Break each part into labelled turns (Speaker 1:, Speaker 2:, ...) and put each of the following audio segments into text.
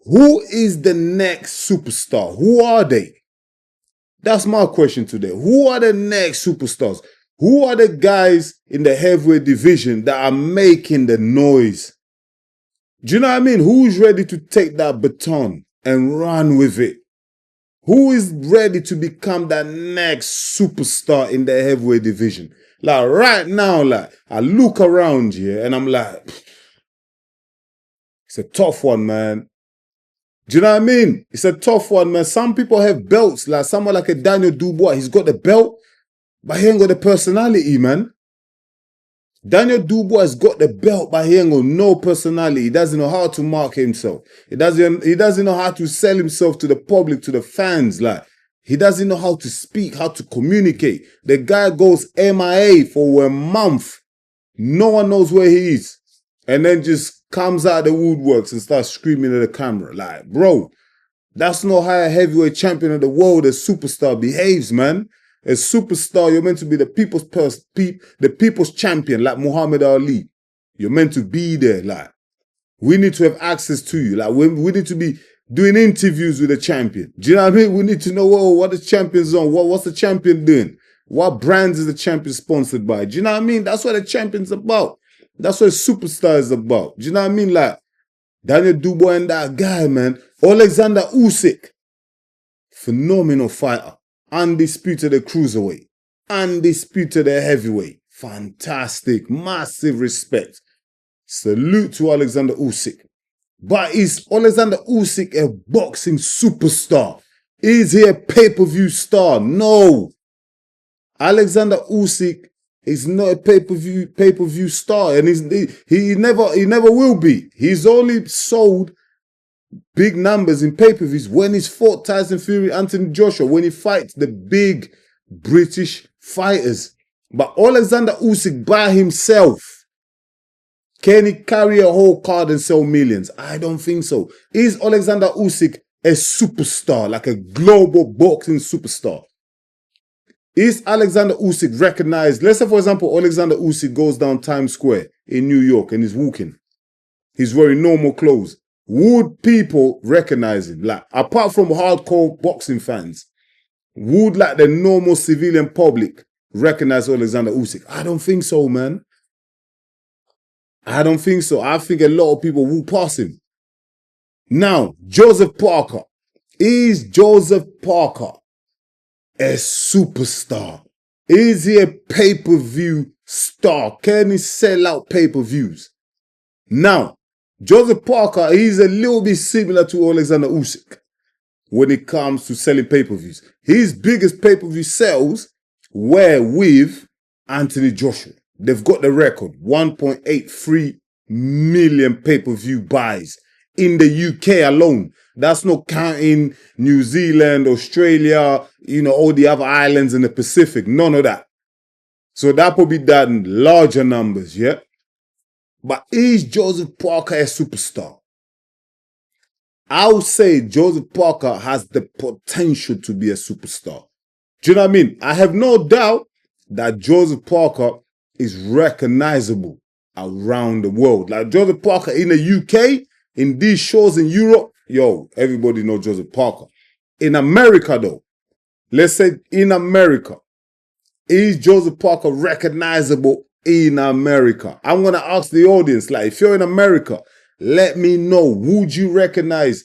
Speaker 1: Who is the next superstar? Who are they? That's my question today. Who are the next superstars? Who are the guys in the heavyweight division that are making the noise? Do you know what I mean? Who's ready to take that baton and run with it? Who is ready to become that next superstar in the heavyweight division? Like right now, like I look around here and I'm like, it's a tough one, man. Do you know what I mean? It's a tough one, man. Some people have belts, like someone like a Daniel Dubois. He's got the belt, but he ain't got the personality, man. Daniel Dubois has got the belt, but he ain't got no personality. He doesn't know how to market himself. He doesn't know how to sell himself to the public, to the fans. Like, he doesn't know how to speak, how to communicate. The guy goes MIA for a month. No one knows where he is. And then just comes out of the woodworks and starts screaming at the camera. Like, bro, that's not how a heavyweight champion of the world, a superstar, behaves, man. A superstar, you're meant to be the people's champion, like Muhammad Ali. You're meant to be there. Like, we need to have access to you. Like, we need to be doing interviews with the champion. Do you know what I mean? We need to know what the champion's on. What's the champion doing? What brands is the champion sponsored by? Do you know what I mean? That's what the champion's about. That's what a superstar is about. Do you know what I mean? Like, Daniel Dubois and that guy, man. Alexander Usyk. Phenomenal fighter. Undisputed at cruiserweight. Undisputed at heavyweight. Fantastic. Massive respect. Salute to Alexander Usyk. But is Alexander Usyk a boxing superstar? Is he a pay-per-view star? No. Alexander Usyk is not a pay-per-view star, and he never will be. He's only sold big numbers in pay-per-views when he's fought Tyson Fury, Anthony Joshua, when he fights the big British fighters. But Alexander Usyk by himself, can he carry a whole card and sell millions? I don't think so. Is Alexander Usyk a superstar, like a global boxing superstar? Is Alexander Usyk recognized? Let's say, for example, Alexander Usyk goes down Times Square in New York and he's walking. He's wearing normal clothes. Would people recognize him? Like, apart from hardcore boxing fans, would like the normal civilian public recognize Alexander Usyk? I don't think so, man. I don't think so. I think a lot of people will pass him. Now, Joseph Parker. Is Joseph Parker a superstar? Is he a pay-per-view star? Can he sell out pay-per-views? Now, Joseph Parker, he's a little bit similar to Alexander Usyk when it comes to selling pay-per-views. His biggest pay-per-view sales were with Anthony Joshua. They've got the record, 1.83 million pay-per-view buys in the UK alone. That's not counting New Zealand, Australia, all the other islands in the Pacific. None of that. So that will be done in larger numbers, yeah? But is Joseph Parker a superstar? I would say Joseph Parker has the potential to be a superstar. Do you know what I mean? I have no doubt that Joseph Parker is recognizable around the world. Like Joseph Parker in the UK, in these shows in Europe, everybody knows Joseph Parker. In America, though, let's say in America, is Joseph Parker recognizable in America? I'm going to ask the audience, like, if you're in America, let me know, would you recognize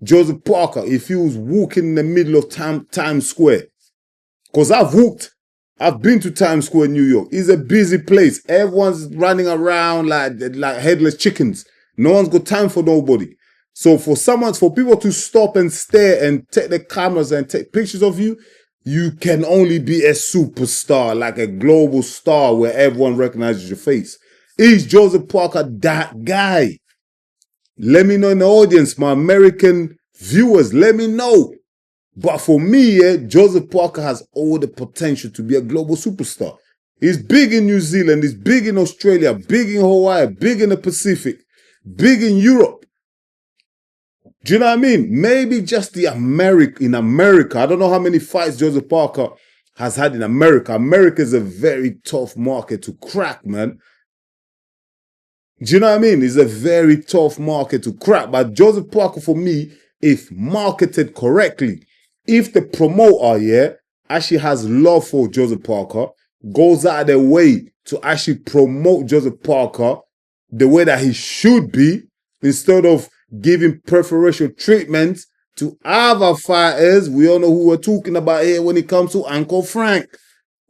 Speaker 1: Joseph Parker if he was walking in the middle of Times Square? Because I've been to Times Square, New York. It's a busy place. Everyone's running around like headless chickens. No one's got time for nobody. So for people to stop and stare and take the cameras and take pictures of you, you can only be a superstar, like a global star where everyone recognizes your face. Is Joseph Parker that guy? Let me know in the audience, my American viewers, let me know. But for me, Joseph Parker has all the potential to be a global superstar. He's big in New Zealand, he's big in Australia, big in Hawaii, big in the Pacific, big in Europe. Do you know what I mean? Maybe just in America. I don't know how many fights Joseph Parker has had in America. America is a very tough market to crack, man. Do you know what I mean? It's a very tough market to crack. But Joseph Parker, for me, if marketed correctly, if the promoter, yeah, actually has love for Joseph Parker, goes out of their way to actually promote Joseph Parker the way that he should be, instead of giving preferential treatment to other fighters. We all know who we're talking about here when it comes to Uncle Frank.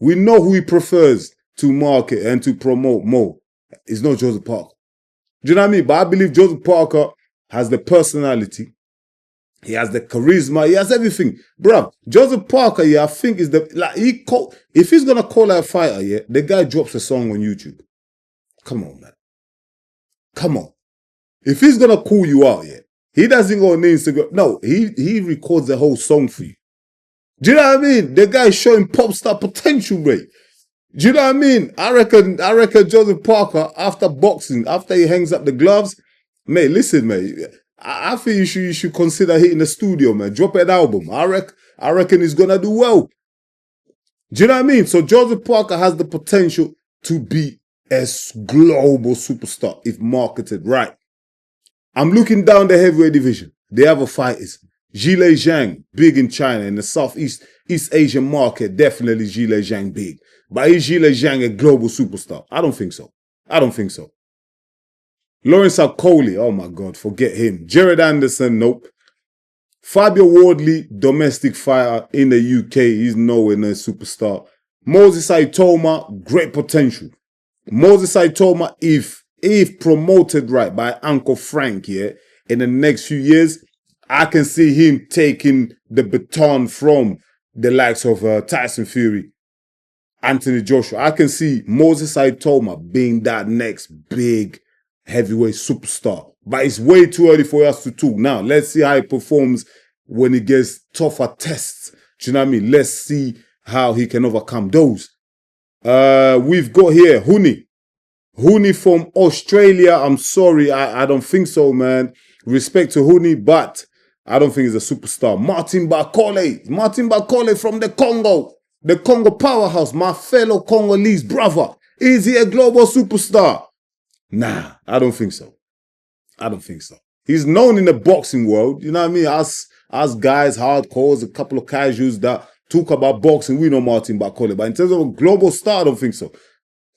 Speaker 1: We know who he prefers to market and to promote more. It's not Joseph Parker. Do you know what I mean? But I believe Joseph Parker has the personality. He has the charisma. He has everything. Bruv, Joseph Parker, yeah, I think is the, like, if he's going to call out a fighter, yeah, the guy drops a song on YouTube. Come on, man. Come on. If he's going to call you out, yeah, he doesn't go on Instagram. No, he records the whole song for you. Do you know what I mean? The guy is showing pop star potential, mate. Do you know what I mean? I reckon Joseph Parker, after boxing, after he hangs up the gloves, mate, listen, mate, I think you should consider hitting the studio, man. Drop an album. I reckon he's gonna do well. Do you know what I mean? So Joseph Parker has the potential to be a global superstar if marketed right. I'm looking down the heavyweight division. The other fighters. Zhilei Zhang, big in China, in the Southeast East Asian market, definitely Zhilei Zhang big. But is Zhilei Zhang a global superstar? I don't think so. I don't think so. Lawrence Akoli, oh my God, forget him. Jared Anderson, nope. Fabio Wardley, domestic fighter in the UK, he's nowhere near a superstar. Moses Saitoma, great potential. Moses Saitoma, if promoted right by Uncle Frank here, in the next few years, I can see him taking the baton from the likes of Tyson Fury, Anthony Joshua. I can see Moses Saitoma being that next big heavyweight superstar. But it's way too early for us to talk. Now, let's see how he performs when he gets tougher tests. Do you know what I mean? Let's see how he can overcome those. We've got here Huni. Huni from Australia. I'm sorry, I don't think so, man. Respect to Huni, but I don't think he's a superstar. Martin Bakole from the Congo. The Congo powerhouse, my fellow Congolese brother. Is he a global superstar? Nah, I don't think so. I don't think so. He's known in the boxing world. You know what I mean? Us guys, hardcores, a couple of casuals that talk about boxing, we know Martin Bakole. But in terms of a global star, I don't think so.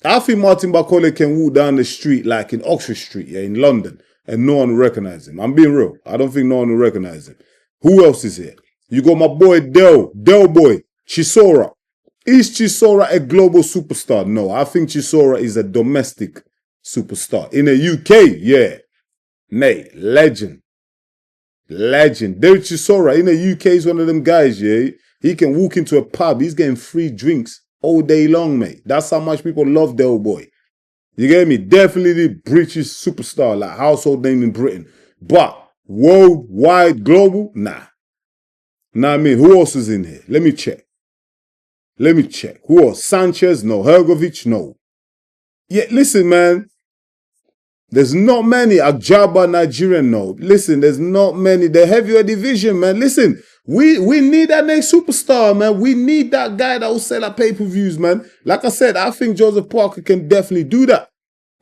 Speaker 1: I think Martin Bakole can walk down the street like in Oxford Street, yeah, in London, and no one will recognize him. I'm being real. I don't think no one will recognize him. Who else is here? You got my boy Del boy, Chisora. Is Chisora a global superstar? No, I think Chisora is a domestic superstar. In the UK, yeah. Mate, legend. David Chisora in the UK is one of them guys, yeah. He can walk into a pub, he's getting free drinks all day long, mate. That's how much people love Del Boy. You get me? Definitely British superstar, like household name in Britain. But worldwide, global, nah. Nah, I mean, who else is in here? Let me check. Who else? Sanchez? No. Hergovich? No. Yeah, listen, man. There's not many. Ajaba, Nigerian? No. Listen, there's not many. The heavyweight division, man. Listen, we need that next superstar, man. We need that guy that will sell our pay-per-views, man. Like I said, I think Joseph Parker can definitely do that.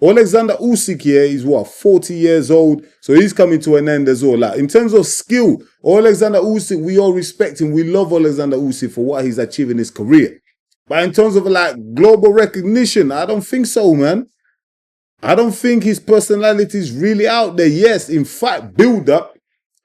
Speaker 1: Alexander Usyk here, he's 40 years old, so he's coming to an end as well. Like, in terms of skill, Alexander Usyk, we all respect him. We love Alexander Usyk for what he's achieved in his career. But in terms of like global recognition, I don't think so, man. I don't think his personality is really out there. Yes, in fact, build up,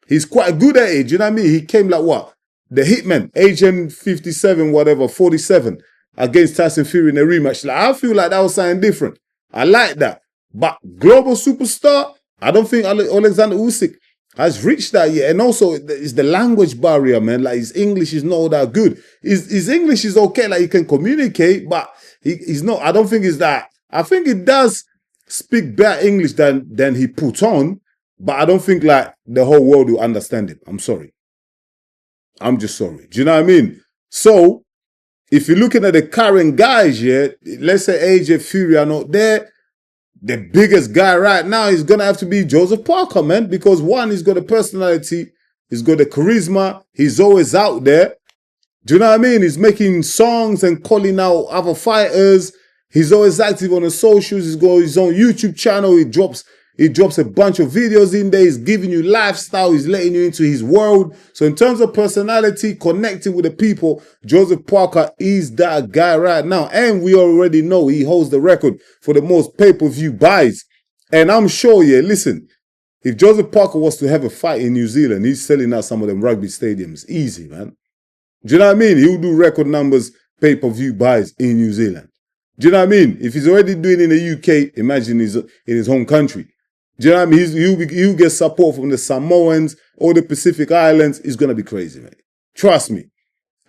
Speaker 1: he's quite good at it. Do you know what I mean? He came like what? The Hitman, Agent 57, whatever, 47, against Tyson Fury in a rematch. Like, I feel like that was something different. I like that. But global superstar, I don't think Alexander Usyk has reached that yet. And also, it's the language barrier, man. Like, his English is not that good. His English is okay, like, he can communicate, but he's not, I don't think it's that. I think he does speak better English than he puts on, but I don't think, like, the whole world will understand him. I'm sorry. I'm just sorry. Do you know what I mean? So, if you're looking at the current guys, yeah, let's say AJ Fury are not there, the biggest guy right now is going to have to be Joseph Parker, man, because one, he's got a personality, he's got the charisma, he's always out there. Do you know what I mean? He's making songs and calling out other fighters. He's always active on the socials. He's got his own YouTube channel. He drops a bunch of videos in there. He's giving you lifestyle. He's letting you into his world. So in terms of personality, connecting with the people, Joseph Parker is that guy right now. And we already know he holds the record for the most pay-per-view buys. And I'm sure, yeah, listen, if Joseph Parker was to have a fight in New Zealand, he's selling out some of them rugby stadiums. Easy, man. Do you know what I mean? He'll do record numbers, pay-per-view buys in New Zealand. Do you know what I mean? If he's already doing it in the UK, imagine he's in his home country. Do you know what I mean? He'll get support from the Samoans or the Pacific Islands. It's going to be crazy, man. Trust me.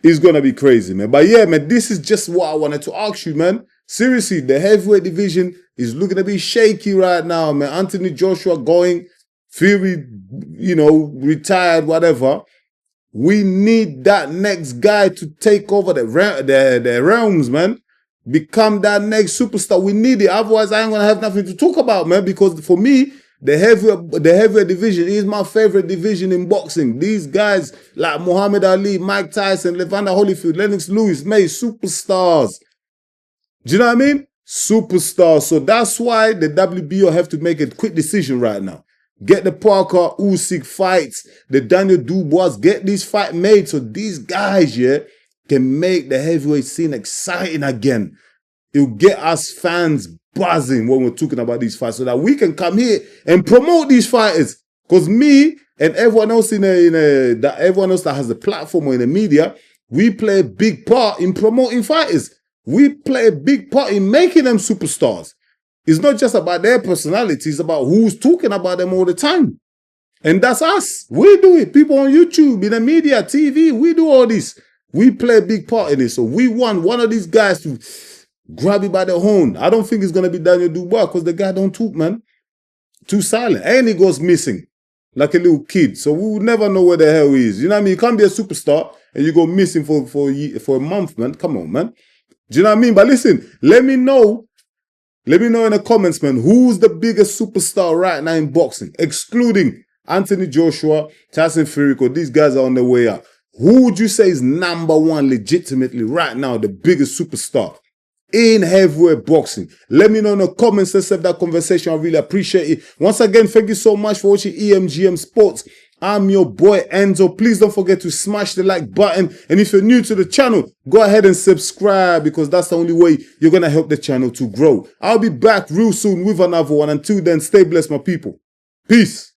Speaker 1: It's going to be crazy, man. But yeah, man, this is just what I wanted to ask you, man. Seriously, the heavyweight division is looking to be shaky right now, man. Anthony Joshua going, Fury, retired, whatever. We need that next guy to take over the realms, man. Become that next superstar. We need it. Otherwise, I ain't gonna have nothing to talk about, man. Because for me, the heavyweight division is my favorite division in boxing. These guys like Muhammad Ali, Mike Tyson, Evander Holyfield, Lennox Lewis, made superstars. Do you know what I mean? Superstars. So that's why the WBO have to make a quick decision right now. Get the Parker Usyk fights, the Daniel Dubois, get this fight made so these guys, yeah, can make the heavyweight scene exciting again. It'll get us fans buzzing when we're talking about these fights so that we can come here and promote these fighters. Because me and everyone else everyone else that has a platform or in the media, we play a big part in promoting fighters. We play a big part in making them superstars. It's not just about their personality, it's about who's talking about them all the time. And that's us. We do it. People on YouTube, in the media, TV, we do all this. We play a big part in it. So we want one of these guys to grab it by the horn. I don't think it's going to be Daniel Dubois because the guy don't talk, man. Too silent. And he goes missing like a little kid. So we will never know where the hell he is. You know what I mean? You can't be a superstar and you go missing for a month, man. Come on, man. Do you know what I mean? But listen, let me know in the comments, man, who's the biggest superstar right now in boxing, excluding Anthony Joshua, Tyson Fury, because these guys are on their way out. Who would you say is number one legitimately right now, the biggest superstar in heavyweight boxing? Let me know in the comments. Let's have that conversation. I really appreciate it. Once again, thank you so much for watching EMGM Sports. I'm your boy Enzo. Please don't forget to smash the like button. And if you're new to the channel, go ahead and subscribe because that's the only way you're going to help the channel to grow. I'll be back real soon with another one. Until then, stay blessed, my people. Peace.